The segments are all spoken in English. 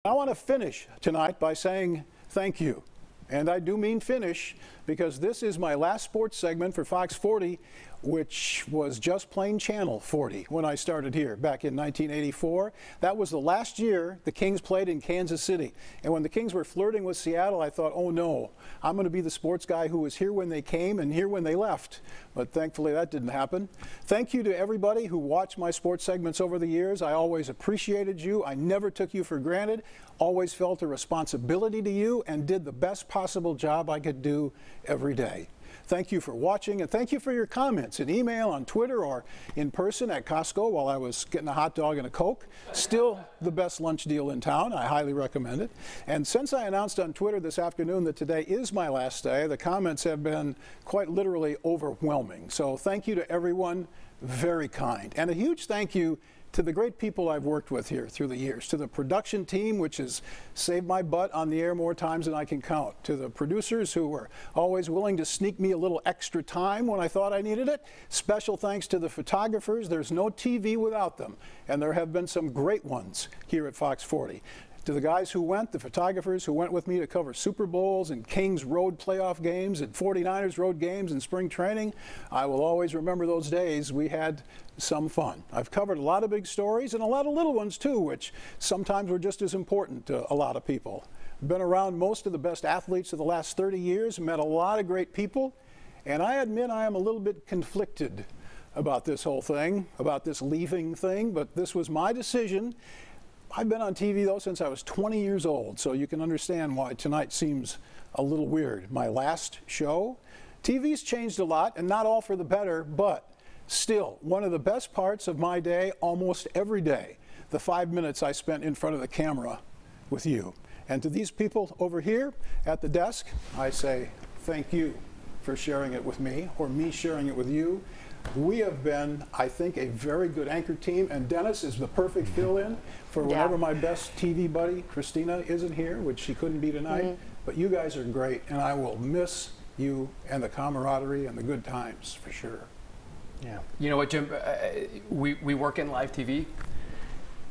I want to finish tonight by saying thank you. And I do mean finish, because this is my last sports segment for Fox 40, which was just plain Channel 40 when I started here back in 1984. That was the last year the Kings played in Kansas City. And when the Kings were flirting with Seattle, I thought, oh no, I'm going to be the sports guy who was here when they came and here when they left. But thankfully that didn't happen. Thank you to everybody who watched my sports segments over the years. I always appreciated you. I never took you for granted. Always felt a responsibility to you and did the best possible job I could do every day. Thank you for watching, and thank you for your comments in email, on Twitter, or in person at Costco while I was getting a hot dog and a Coke. Still the best lunch deal in town. I highly recommend it. And since I announced on Twitter this afternoon that today is my last day, the comments have been quite literally overwhelming. So thank you to everyone. Very kind. And a huge thank you to the great people I've worked with here through the years, to the production team, which has saved my butt on the air more times than I can count, to the producers who were always willing to sneak me a little extra time when I thought I needed it. Special thanks to the photographers. There's no TV without them, and there have been some great ones here at Fox 40. To the guys who went, the photographers who went with me to cover Super Bowls and Kings road playoff games and 49ers road games and spring training, I will always remember those days. We had some fun. I've covered a lot of big stories and a lot of little ones too, which sometimes were just as important to a lot of people. Been around most of the best athletes of the last 30 years, met a lot of great people, and I admit I am a little bit conflicted about this whole thing, about this leaving thing, but this was my decision. I've been on TV, though, since I was 20 years old, so you can understand why tonight seems a little weird. My last show. TV's changed a lot, and not all for the better, but still, one of the best parts of my day, almost every day, the 5 minutes I spent in front of the camera with you. And to these people over here at the desk, I say thank you for sharing it with me, or me sharing it with you. We have been, I think, a very good anchor team, and Dennis is the perfect fill-in for whenever my best TV buddy, Christina, isn't here, which she couldn't be tonight. But you guys are great, and I will miss you and the camaraderie and the good times for sure. Yeah. You know what, Jim? We work in live TV,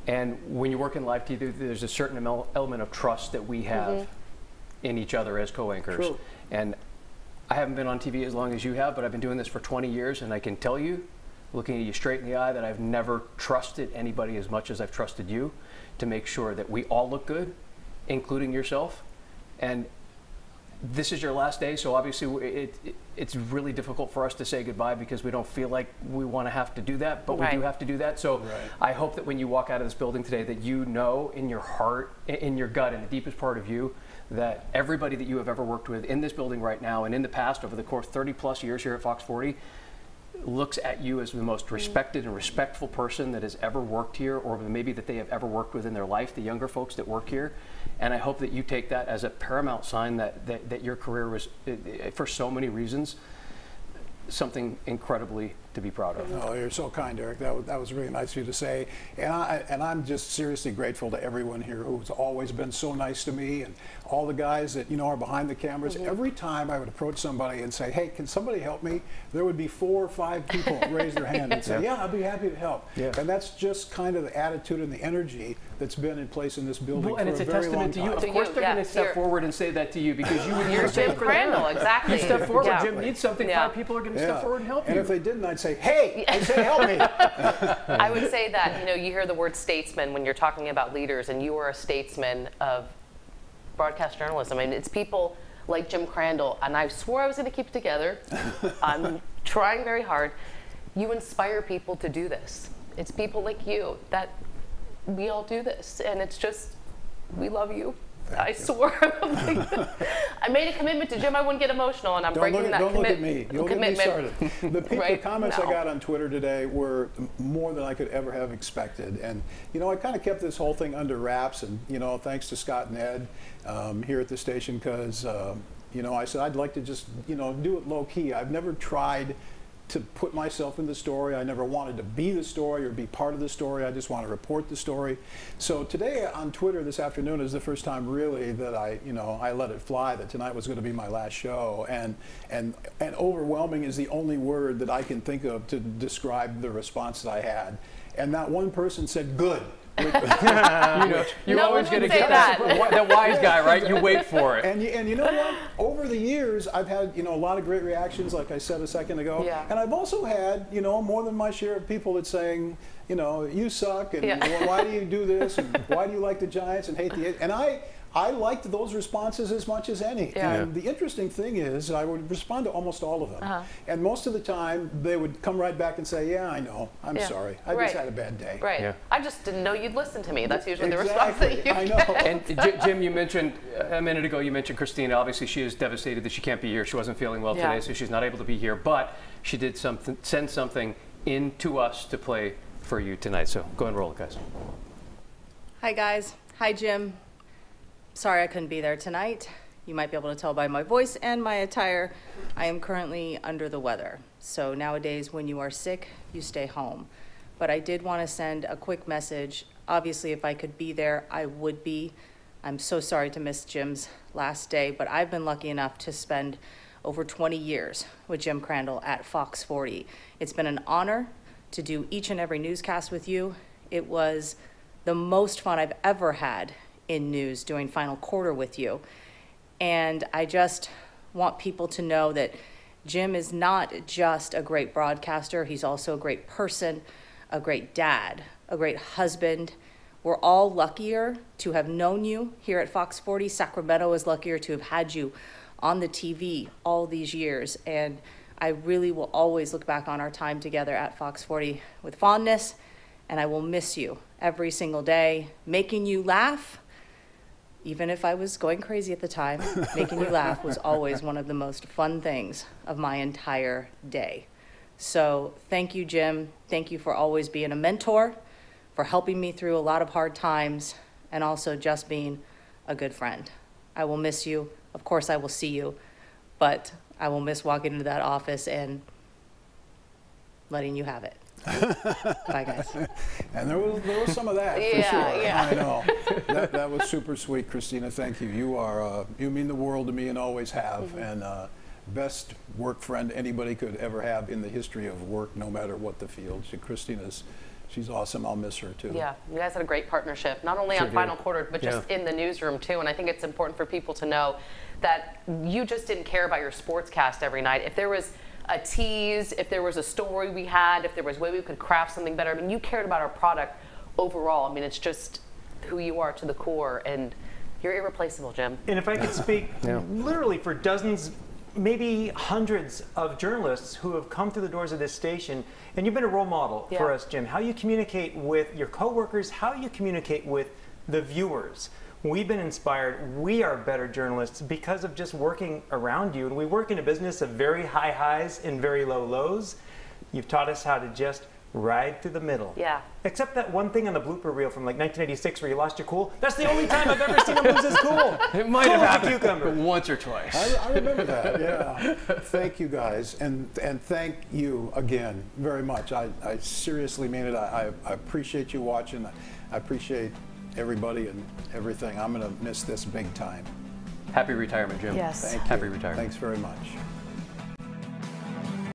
and when you work in live TV, there's a certain element of trust that we have in each other as co-anchors. True. And I haven't been on TV as long as you have, but I've been doing this for 20 years, and I can tell you, looking at you straight in the eye, that I've never trusted anybody as much as I've trusted you to make sure that we all look good, including yourself. And this is your last day, so obviously it's really difficult for us to say goodbye because we don't feel like we want to have to do that, but we do have to do that. So I hope that when you walk out of this building today that you know in your heart, in your gut, in the deepest part of you, that everybody that you have ever worked with in this building right now and in the past over the course 30 plus years here at Fox 40 looks at you as the most respected and respectful person that has ever worked here, or maybe that they have ever worked with in their life, the younger folks that work here. And I hope that you take that as a paramount sign that your career was, for so many reasons, something incredibly to be proud of. Oh, you're so kind, Eric. That was really nice of you to say. And I'm just seriously grateful to everyone here who's always been so nice to me, and all the guys that, you know, are behind the cameras. Every time I would approach somebody and say, hey, can somebody help me? There would be 4 or 5 people raise their hand and say, yeah, I'll be happy to help. And that's just kind of the attitude and the energy that's been in place in this building for a very long time. And it's a testament to you. Of course they're going to step forward and say that to you because you would You're Jim Crandall, exactly. You step forward, Jim needs something, 5 people are going to step forward and help you. And if they didn't, I'd say, hey, I say help me. I would say that, you know, you hear the word statesman when you're talking about leaders, and you are a statesman of broadcast journalism. I mean, it's people like Jim Crandall, and I swore I was going to keep it together. I'm trying very hard. You inspire people to do this. It's people like you that we all do this, and it's just, we love you. I swore. I made a commitment to Jim I wouldn't get emotional, and I'm breaking that commitment. Don't look at me. You'll get me started. The comments I got on Twitter today were more than I could ever have expected. And, you know, I kind of kept this whole thing under wraps, and, you know, thanks to Scott and Ed here at the station, because, you know, I said I'd like to just, you know, do it low key. I've never tried to put myself in the story. I never wanted to be the story or be part of the story. I just want to report the story. So today on Twitter this afternoon is the first time really that I let it fly that tonight was going to be my last show. And overwhelming is the only word that I can think of to describe the response that I had. And not one person said good. You're No always one going to would say get that. that wise guy, right? You wait for it. And you know what? Over the years, I've had a lot of great reactions, like I said a second ago. Yeah. And I've also had more than my share of people that saying, you suck, and Yeah. why do you do this, and why do you like the Giants and hate the? And I liked those responses as much as any. Yeah. And the interesting thing is, I would respond to almost all of them. And most of the time, they would come right back and say, yeah, I know. I'm Yeah. sorry. I Right. just had a bad day. Right. Yeah. I just didn't know you'd listen to me. That's usually the response Exactly. that you I get. know. And Jim, you mentioned a minute ago, you mentioned Christina. Obviously, she is devastated that she can't be here. She wasn't feeling well Yeah. today, so she's not able to be here. But she did send something in to us to play for you tonight. So go ahead and roll it, guys. Hi guys. Hi Jim. Sorry I couldn't be there tonight. You might be able to tell by my voice and my attire. I am currently under the weather. So nowadays when you are sick, you stay home. But I did want to send a quick message. Obviously if I could be there, I would be. I'm so sorry to miss Jim's last day, but I've been lucky enough to spend over 20 years with Jim Crandall at Fox 40. It's been an honor to do each and every newscast with you. It was the most fun I've ever had in news doing Final Quarter with you. And I just want people to know that Jim is not just a great broadcaster, he's also a great person, a great dad, a great husband. We're all luckier to have known you here at Fox 40. Sacramento is luckier to have had you on the TV all these years. And I really will always look back on our time together at Fox 40 with fondness, and I will miss you every single day, making you laugh. Even if I was going crazy at the time, making you laugh was always one of the most fun things of my entire day. So thank you, Jim. Thank you for always being a mentor, for helping me through a lot of hard times, and also just being a good friend. I will miss you. Of course, I will see you, but I will miss walking into that office and letting you have it. Bye, guys. And there was some of that, for Yeah, sure. yeah. I know. That was super sweet, Christina. Thank you. You mean the world to me and always have. And best work friend anybody could ever have in the history of work, no matter what the field. She's awesome. I'll miss her too. Yeah, you guys had a great partnership, not only Sure on did. Final Quarter, but just in the newsroom too. And I think it's important for people to know that you just didn't care about your sportscast every night. If there was a tease, if there was a story we had, if there was a way we could craft something better, I mean, you cared about our product overall. I mean, it's just who you are to the core, and you're irreplaceable, Jim. And if I could speak literally for dozens, maybe hundreds of journalists who have come through the doors of this station, and you've been a role model for us, Jim. How you communicate with your coworkers, how you communicate with the viewers. We've been inspired. We are better journalists because of just working around you. And we work in a business of very high highs and very low lows. You've taught us how to just ride through the middle. Yeah. Except that one thing on the blooper reel from like 1986 where you lost your cool. That's the only time I've ever seen him lose his cool. It might Cool have as a happened cucumber. once or twice. I remember that, yeah. Thank you guys, and thank you again very much. I seriously mean it. I appreciate you watching. I appreciate everybody and everything. I'm going to miss this big time. Happy retirement, Jim. Yes. Thank you. Happy retirement. Thanks very much.